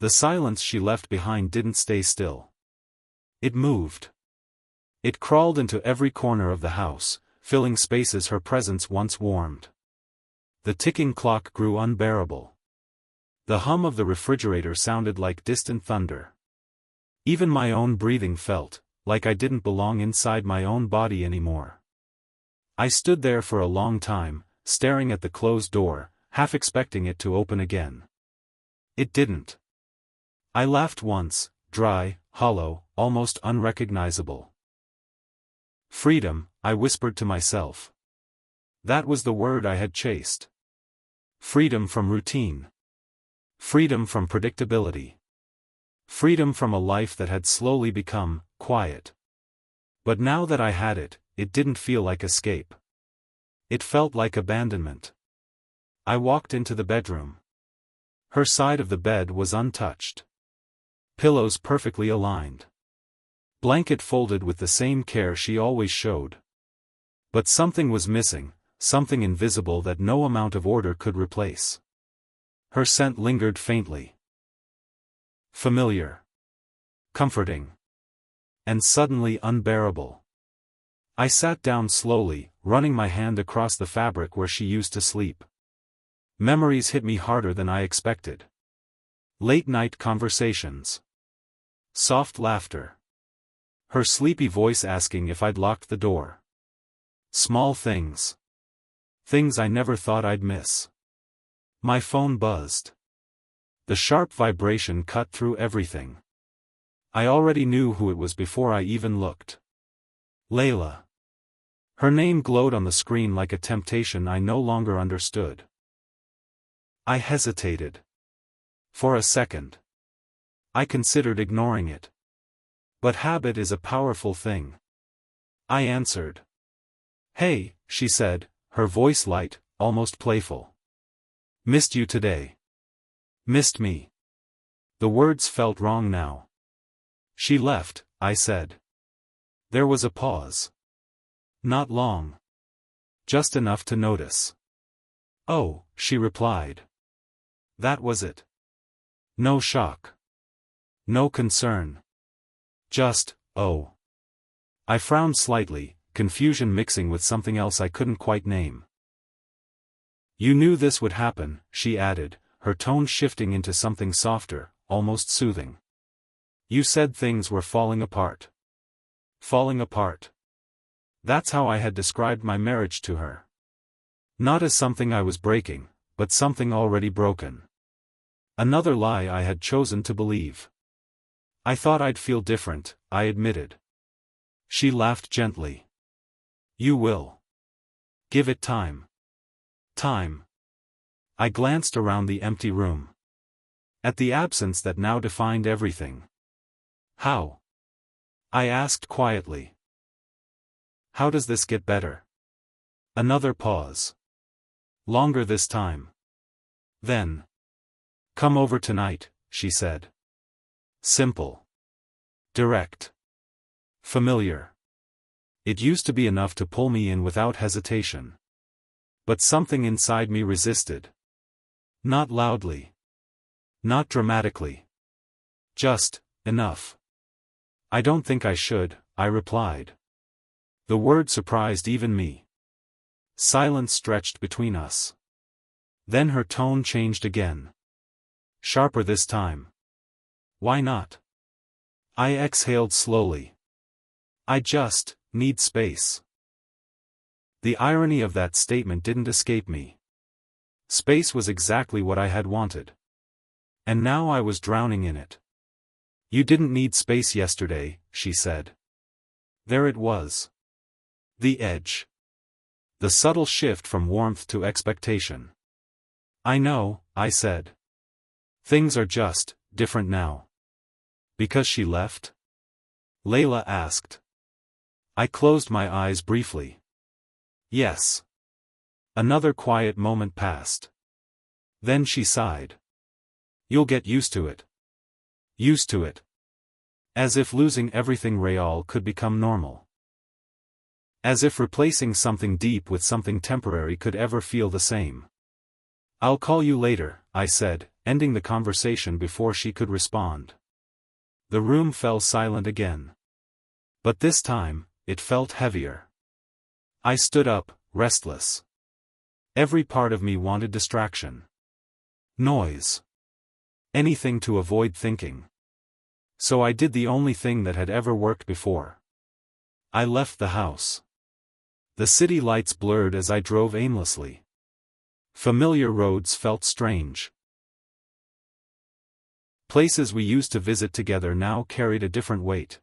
The silence she left behind didn't stay still. It moved. It crawled into every corner of the house, filling spaces her presence once warmed. The ticking clock grew unbearable. The hum of the refrigerator sounded like distant thunder. Even my own breathing felt like I didn't belong inside my own body anymore. I stood there for a long time, staring at the closed door, half expecting it to open again. It didn't. I laughed once, dry, hollow, almost unrecognizable. Freedom, I whispered to myself. That was the word I had chased. Freedom from routine. Freedom from predictability. Freedom from a life that had slowly become quiet. But now that I had it, it didn't feel like escape. It felt like abandonment. I walked into the bedroom. Her side of the bed was untouched. Pillows perfectly aligned. Blanket folded with the same care she always showed. But something was missing, something invisible that no amount of order could replace. Her scent lingered faintly. Familiar. Comforting. And suddenly unbearable. I sat down slowly, running my hand across the fabric where she used to sleep. Memories hit me harder than I expected. Late-night conversations. Soft laughter. Her sleepy voice asking if I'd locked the door. Small things. Things I never thought I'd miss. My phone buzzed. The sharp vibration cut through everything. I already knew who it was before I even looked. Layla. Her name glowed on the screen like a temptation I no longer understood. I hesitated. For a second. I considered ignoring it. But habit is a powerful thing. I answered. Hey, she said, her voice light, almost playful. Missed you today. Missed me. The words felt wrong now. She left, I said. There was a pause. Not long. Just enough to notice. Oh, she replied. That was it. No shock. No concern. Just, oh. I frowned slightly, confusion mixing with something else I couldn't quite name. You knew this would happen, she added, her tone shifting into something softer, almost soothing. You said things were falling apart. Falling apart. That's how I had described my marriage to her. Not as something I was breaking, but something already broken. Another lie I had chosen to believe. I thought I'd feel different, I admitted. She laughed gently. You will. Give it time. Time. I glanced around the empty room. At the absence that now defined everything. How? I asked quietly. How does this get better? Another pause. Longer this time. Then. Come over tonight, she said. Simple. Direct. Familiar. It used to be enough to pull me in without hesitation. But something inside me resisted. Not loudly. Not dramatically. Just, enough. I don't think I should, I replied. The word surprised even me. Silence stretched between us. Then her tone changed again. Sharper this time. Why not? I exhaled slowly. I just need space. The irony of that statement didn't escape me. Space was exactly what I had wanted. And now I was drowning in it. You didn't need space yesterday, she said. There it was. The edge. The subtle shift from warmth to expectation. I know, I said. Things are just different now. Because she left? Layla asked. I closed my eyes briefly. Yes. Another quiet moment passed. Then she sighed. You'll get used to it. Used to it. As if losing everything real could become normal. As if replacing something deep with something temporary could ever feel the same. I'll call you later, I said, ending the conversation before she could respond. The room fell silent again. But this time, it felt heavier. I stood up, restless. Every part of me wanted distraction. Noise. Anything to avoid thinking. So I did the only thing that had ever worked before. I left the house. The city lights blurred as I drove aimlessly. Familiar roads felt strange. Places we used to visit together now carried a different weight.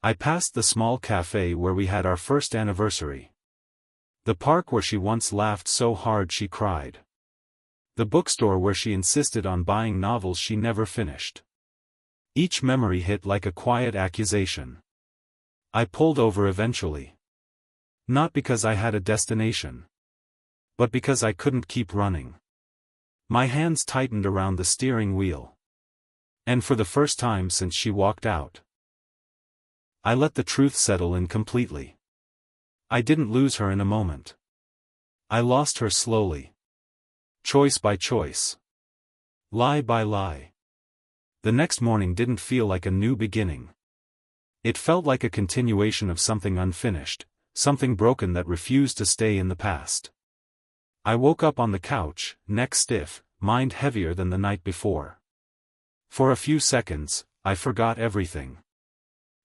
I passed the small cafe where we had our first anniversary. The park where she once laughed so hard she cried. The bookstore where she insisted on buying novels she never finished. Each memory hit like a quiet accusation. I pulled over eventually. Not because I had a destination. But because I couldn't keep running. My hands tightened around the steering wheel. And for the first time since she walked out, I let the truth settle in completely. I didn't lose her in a moment. I lost her slowly. Choice by choice. Lie by lie. The next morning didn't feel like a new beginning. It felt like a continuation of something unfinished, something broken that refused to stay in the past. I woke up on the couch, neck stiff, mind heavier than the night before. For a few seconds, I forgot everything.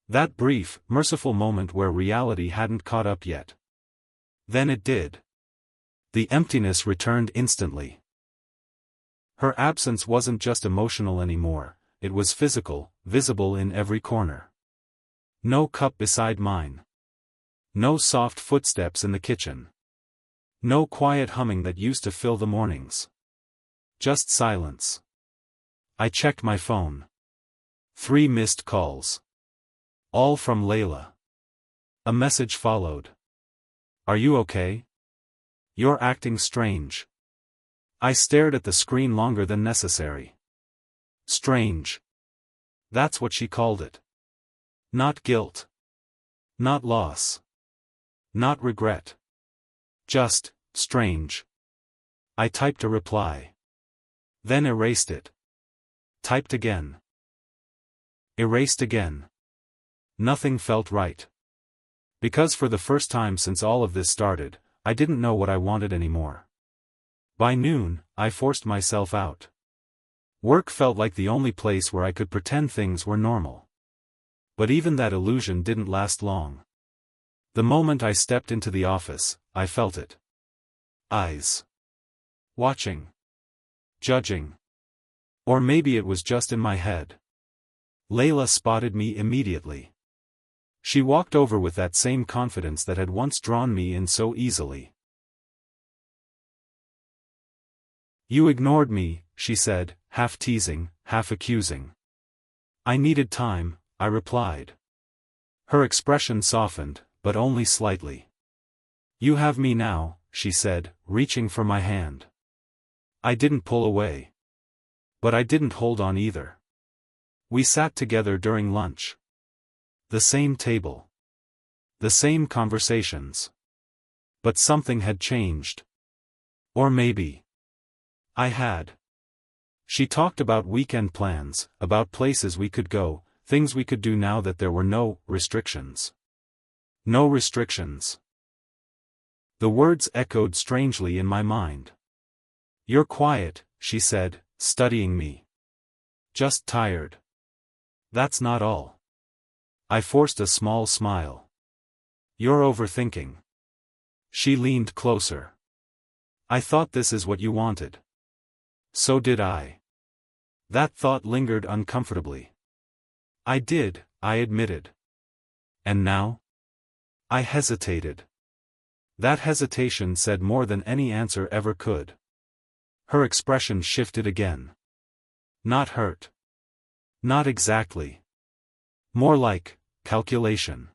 That brief, merciful moment where reality hadn't caught up yet. Then it did. The emptiness returned instantly. Her absence wasn't just emotional anymore, it was physical, visible in every corner. No cup beside mine. No soft footsteps in the kitchen. No quiet humming that used to fill the mornings. Just silence. I checked my phone. 3 missed calls. All from Layla. A message followed. Are you okay? You're acting strange. I stared at the screen longer than necessary. Strange. That's what she called it. Not guilt. Not loss. Not regret. Just, strange. I typed a reply. Then erased it. Typed again. Erased again. Nothing felt right. Because for the first time since all of this started, I didn't know what I wanted anymore. By noon, I forced myself out. Work felt like the only place where I could pretend things were normal. But even that illusion didn't last long. The moment I stepped into the office, I felt it. Eyes. Watching. Judging. Or maybe it was just in my head. Layla spotted me immediately. She walked over with that same confidence that had once drawn me in so easily. You ignored me, she said, half teasing, half accusing. I needed time, I replied. Her expression softened, but only slightly. You have me now, she said, reaching for my hand. I didn't pull away. But I didn't hold on either. We sat together during lunch. The same table. The same conversations. But something had changed. Or maybe I had. She talked about weekend plans, about places we could go, things we could do now that there were no restrictions. No restrictions. The words echoed strangely in my mind. You're quiet, she said, studying me. Just tired. That's not all. I forced a small smile. You're overthinking. She leaned closer. I thought this is what you wanted. So did I. That thought lingered uncomfortably. I did, I admitted. And now? I hesitated. That hesitation said more than any answer ever could. Her expression shifted again. Not hurt. Not exactly. More like calculation.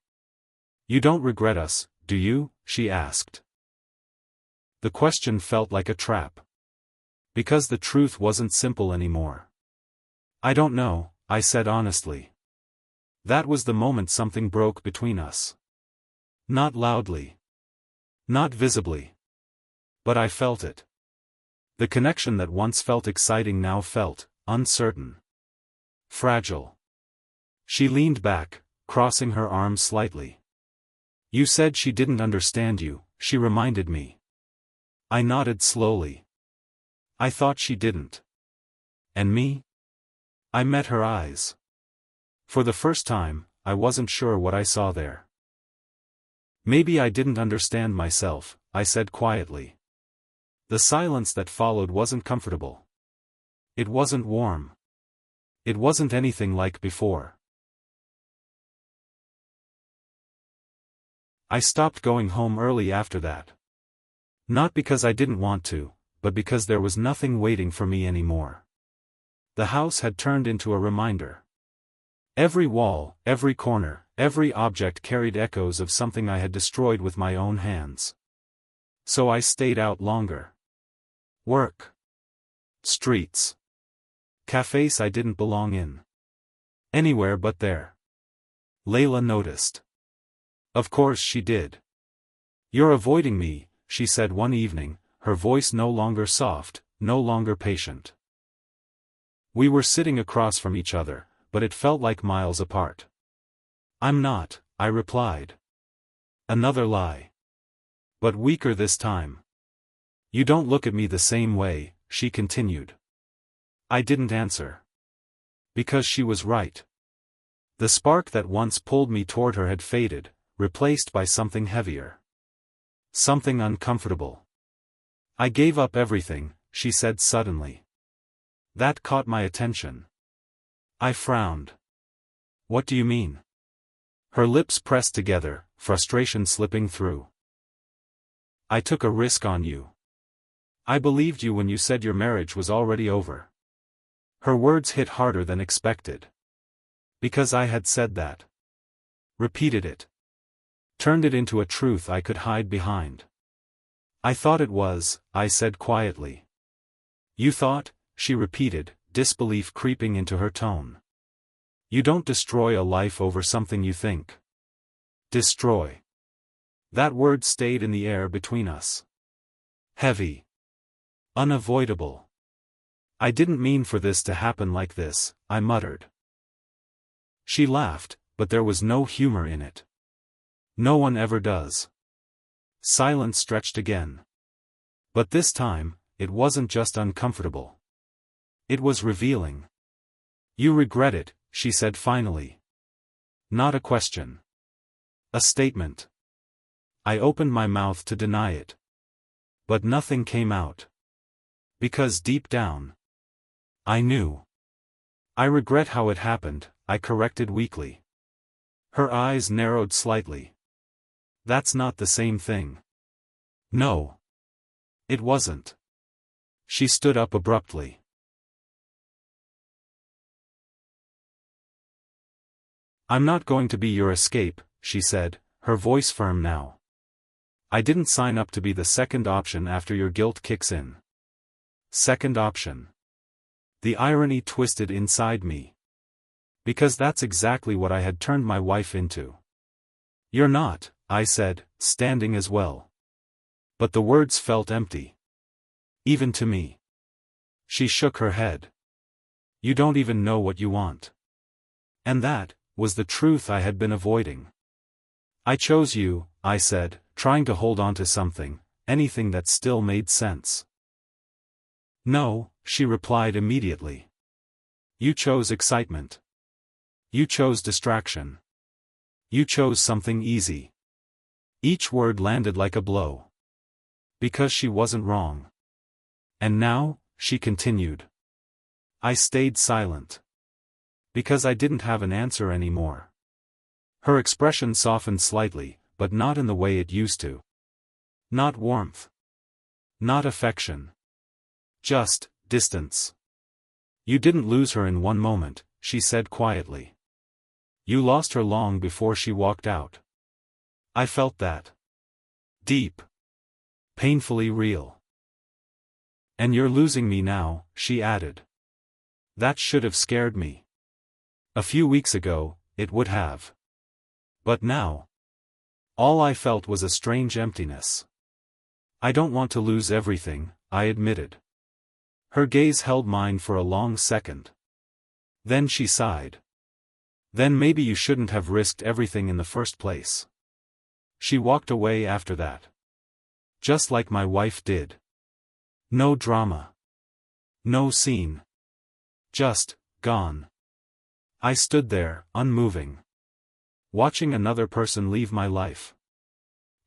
You don't regret us, do you? She asked. The question felt like a trap. Because the truth wasn't simple anymore. I don't know, I said honestly. That was the moment something broke between us. Not loudly. Not visibly. But I felt it. The connection that once felt exciting now felt uncertain. Fragile. She leaned back, crossing her arms slightly. You said she didn't understand you, she reminded me. I nodded slowly. I thought she didn't. And me? I met her eyes. For the first time, I wasn't sure what I saw there. Maybe I didn't understand myself, I said quietly. The silence that followed wasn't comfortable. It wasn't warm. It wasn't anything like before. I stopped going home early after that. Not because I didn't want to, but because there was nothing waiting for me anymore. The house had turned into a reminder. Every wall, every corner, every object carried echoes of something I had destroyed with my own hands. So I stayed out longer. Work. Streets. Cafes I didn't belong in. Anywhere but there. Layla noticed. Of course she did. You're avoiding me, she said one evening, her voice no longer soft, no longer patient. We were sitting across from each other, but it felt like miles apart. I'm not, I replied. Another lie. But weaker this time. You don't look at me the same way, she continued. I didn't answer. Because she was right. The spark that once pulled me toward her had faded, replaced by something heavier. Something uncomfortable. I gave up everything, she said suddenly. That caught my attention. I frowned. What do you mean? Her lips pressed together, frustration slipping through. I took a risk on you. I believed you when you said your marriage was already over. Her words hit harder than expected. Because I had said that. Repeated it. Turned it into a truth I could hide behind. I thought it was, I said quietly. You thought, she repeated, disbelief creeping into her tone. You don't destroy a life over something you think. Destroy. That word stayed in the air between us. Heavy. Unavoidable. I didn't mean for this to happen like this, I muttered. She laughed, but there was no humor in it. No one ever does. Silence stretched again. But this time, it wasn't just uncomfortable. It was revealing. You regret it, she said finally. Not a question. A statement. I opened my mouth to deny it. But nothing came out. Because deep down, I knew. I regret how it happened, I corrected weakly. Her eyes narrowed slightly. That's not the same thing. No. It wasn't. She stood up abruptly. I'm not going to be your escape, she said, her voice firm now. I didn't sign up to be the second option after your guilt kicks in. Second option. The irony twisted inside me. Because that's exactly what I had turned my wife into. You're not, I said, standing as well. But the words felt empty. Even to me. She shook her head. You don't even know what you want. And that was the truth I had been avoiding. I chose you, I said, trying to hold on to something, anything that still made sense. No, she replied immediately. You chose excitement. You chose distraction. You chose something easy. Each word landed like a blow. Because she wasn't wrong. And now, she continued. I stayed silent. Because I didn't have an answer anymore. Her expression softened slightly, but not in the way it used to. Not warmth. Not affection. Just distance. You didn't lose her in one moment, she said quietly. You lost her long before she walked out. I felt that. Deep. Painfully real. And you're losing me now, she added. That should have scared me. A few weeks ago, it would have. But now. All I felt was a strange emptiness. I don't want to lose everything, I admitted. Her gaze held mine for a long second. Then she sighed. Then maybe you shouldn't have risked everything in the first place. She walked away after that. Just like my wife did. No drama. No scene. Just, gone. I stood there, unmoving. Watching another person leave my life.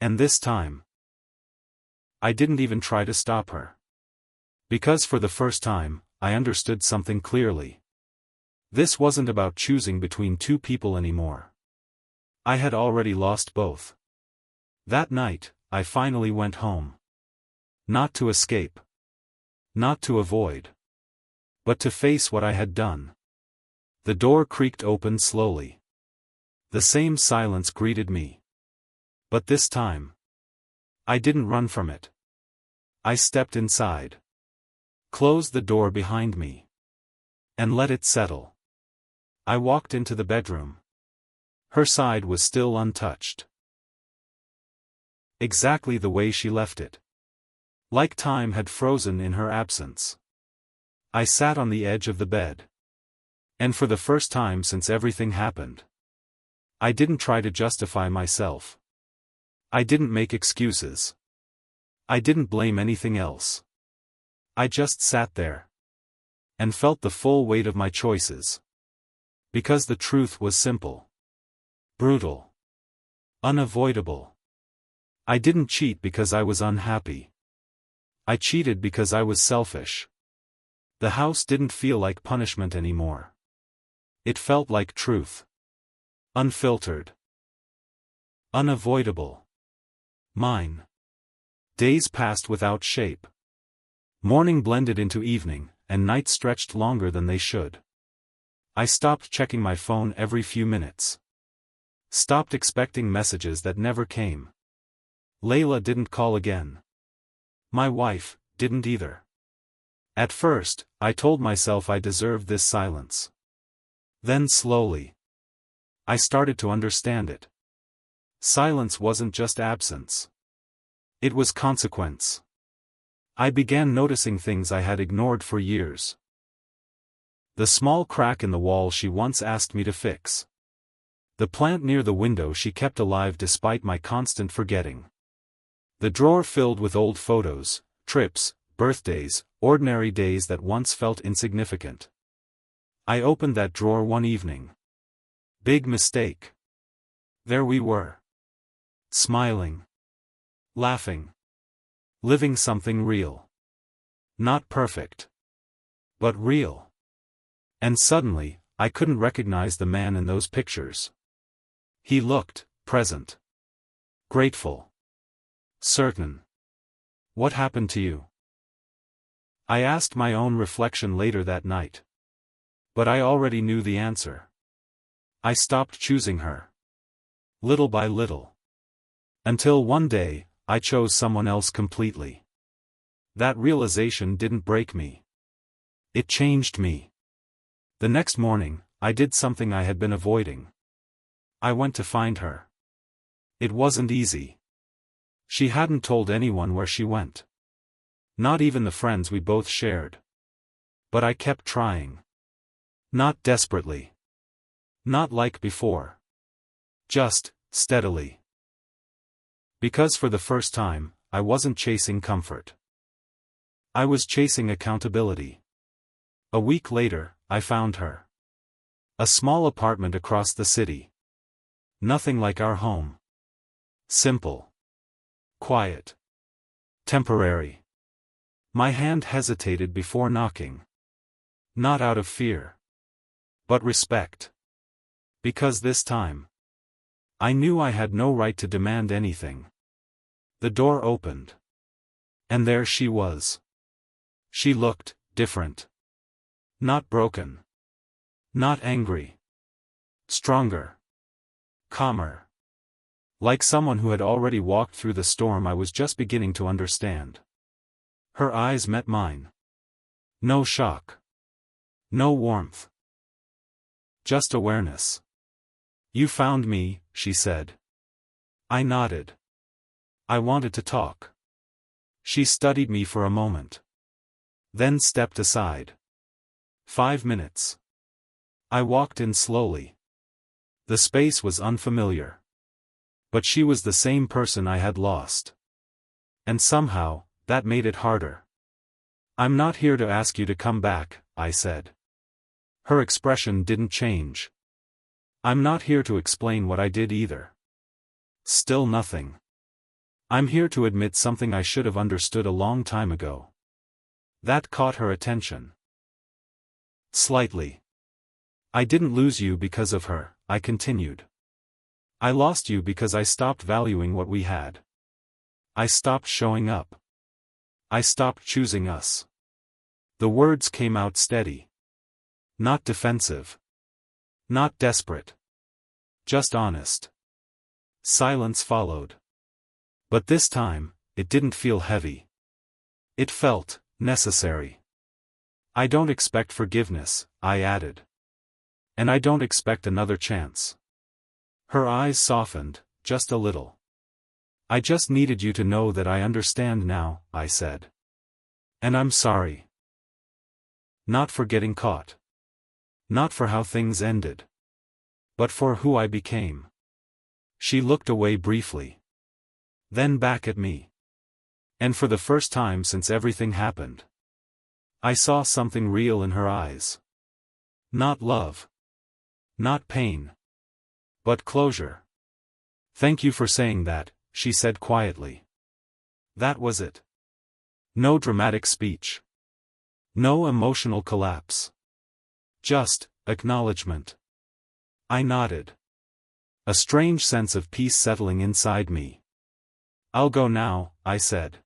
And this time, I didn't even try to stop her. Because for the first time, I understood something clearly. This wasn't about choosing between two people anymore. I had already lost both. That night, I finally went home. Not to escape. Not to avoid. But to face what I had done. The door creaked open slowly. The same silence greeted me. But this time, I didn't run from it. I stepped inside. Closed the door behind me. And let it settle. I walked into the bedroom. Her side was still untouched. Exactly the way she left it. Like time had frozen in her absence. I sat on the edge of the bed. And for the first time since everything happened, I didn't try to justify myself. I didn't make excuses. I didn't blame anything else. I just sat there. And felt the full weight of my choices. Because the truth was simple. Brutal. Unavoidable. I didn't cheat because I was unhappy. I cheated because I was selfish. The house didn't feel like punishment anymore. It felt like truth. Unfiltered. Unavoidable. Mine. Days passed without shape. Morning blended into evening, and night stretched longer than they should. I stopped checking my phone every few minutes. Stopped expecting messages that never came. Layla didn't call again. My wife didn't either. At first, I told myself I deserved this silence. Then slowly, I started to understand it. Silence wasn't just absence. It was consequence. I began noticing things I had ignored for years. The small crack in the wall she once asked me to fix. The plant near the window she kept alive despite my constant forgetting. The drawer filled with old photos, trips, birthdays, ordinary days that once felt insignificant. I opened that drawer one evening. Big mistake. There we were. Smiling. Laughing. Living something real. Not perfect. But real. And suddenly, I couldn't recognize the man in those pictures. He looked present. Grateful. Certain. What happened to you? I asked my own reflection later that night. But I already knew the answer. I stopped choosing her. Little by little. Until one day, I chose someone else completely. That realization didn't break me. It changed me. The next morning, I did something I had been avoiding. I went to find her. It wasn't easy. She hadn't told anyone where she went. Not even the friends we both shared. But I kept trying. Not desperately. Not like before. Just, steadily. Because for the first time, I wasn't chasing comfort. I was chasing accountability. A week later, I found her. A small apartment across the city. Nothing like our home. Simple. Quiet. Temporary. My hand hesitated before knocking. Not out of fear. But respect. Because this time, I knew I had no right to demand anything. The door opened. And there she was. She looked different. Not broken. Not angry. Stronger. Calmer. Like someone who had already walked through the storm I was just beginning to understand. Her eyes met mine. No shock. No warmth. Just awareness. You found me, she said. I nodded. I wanted to talk. She studied me for a moment. then stepped aside. 5 minutes. I walked in slowly. The space was unfamiliar. But she was the same person I had lost. And somehow, that made it harder. "I'm not here to ask you to come back," I said. Her expression didn't change. "I'm not here to explain what I did either." Still nothing. "I'm here to admit something I should have understood a long time ago." That caught her attention. Slightly. "I didn't lose you because of her," I continued. "I lost you because I stopped valuing what we had. I stopped showing up. I stopped choosing us." The words came out steady. Not defensive. Not desperate. Just honest. Silence followed. But this time, it didn't feel heavy. It felt necessary. "I don't expect forgiveness," I added. "And I don't expect another chance." Her eyes softened, just a little. "I just needed you to know that I understand now," I said. "And I'm sorry. Not for getting caught. Not for how things ended. But for who I became." She looked away briefly. Then back at me. And for the first time since everything happened, I saw something real in her eyes. Not love. Not pain. But closure. "Thank you for saying that," she said quietly. That was it. No dramatic speech. No emotional collapse. Just acknowledgement. I nodded. A strange sense of peace settling inside me. "I'll go now," I said.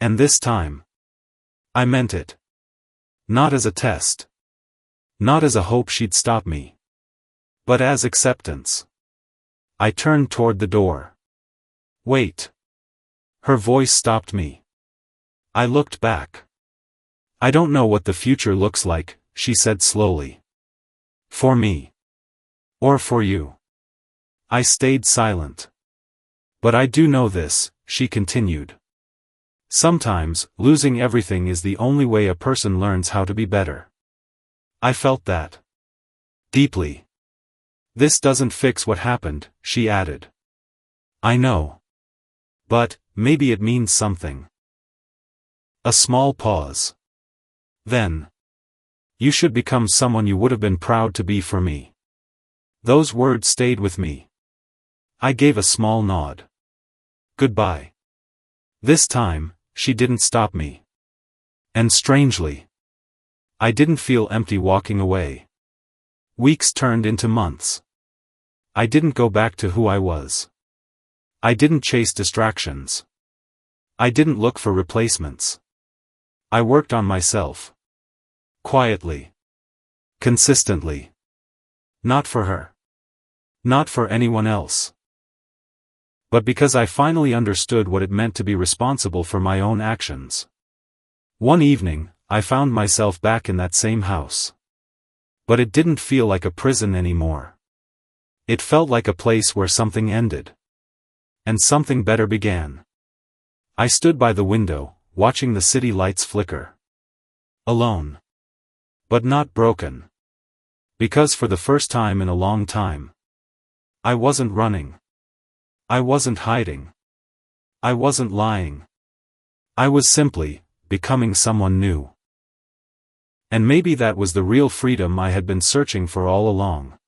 And this time, I meant it. Not as a test. Not as a hope she'd stop me. But as acceptance. I turned toward the door. "Wait." Her voice stopped me. I looked back. "I don't know what the future looks like," she said slowly. "For me. Or for you." I stayed silent. "But I do know this," she continued. "Sometimes, losing everything is the only way a person learns how to be better." I felt that. Deeply. "This doesn't fix what happened," she added. "I know. But, maybe it means something." A small pause. Then. "You should become someone you would have been proud to be for me." Those words stayed with me. I gave a small nod. "Goodbye." This time, she didn't stop me. And strangely, I didn't feel empty walking away. Weeks turned into months. I didn't go back to who I was. I didn't chase distractions. I didn't look for replacements. I worked on myself. Quietly. Consistently. Not for her. Not for anyone else. But because I finally understood what it meant to be responsible for my own actions. One evening, I found myself back in that same house. But it didn't feel like a prison anymore. It felt like a place where something ended. And something better began. I stood by the window, watching the city lights flicker. Alone. But not broken. Because for the first time in a long time, I wasn't running. I wasn't hiding. I wasn't lying. I was simply becoming someone new. And maybe that was the real freedom I had been searching for all along.